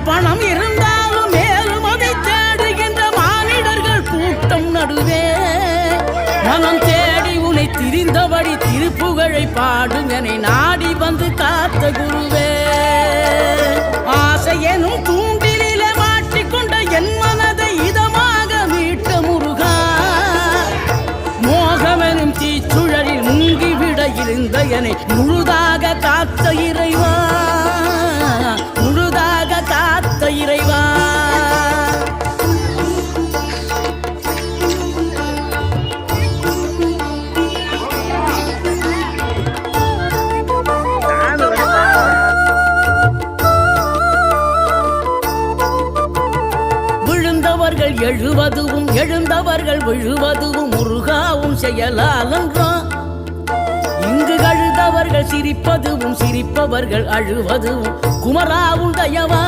பணம் இருந்தாலும் மேலும் அதை தேடுகின்ற மானிடர்கள் கூட்டம் நடுவே மனம் தேடி உனை திரிந்தபடி திருப்புகழை பாடும் என்னை நாடி வந்து காத்த குருவே. ஆசை எனும் தூண்டிலே மாட்டிக்கொண்ட என் மனதை இதமாக மீட்ட முருகா, மோகமெனும் தீச்சுழலில் முங்கிவிட இருந்த என்னை முழுதாக காத்த இறைவா, முழுதாக காத்த இறைவா. விழுந்தவர்கள் எழுவதுவும் எழுந்தவர்கள் விழுவதுவும் முருகாவும் செயலாலன்றான். இங்கு அழுதவர்கள் சிரிப்பதுவும் சிரிப்பவர்கள் அழுவதுவும் குமராவும் தயவா.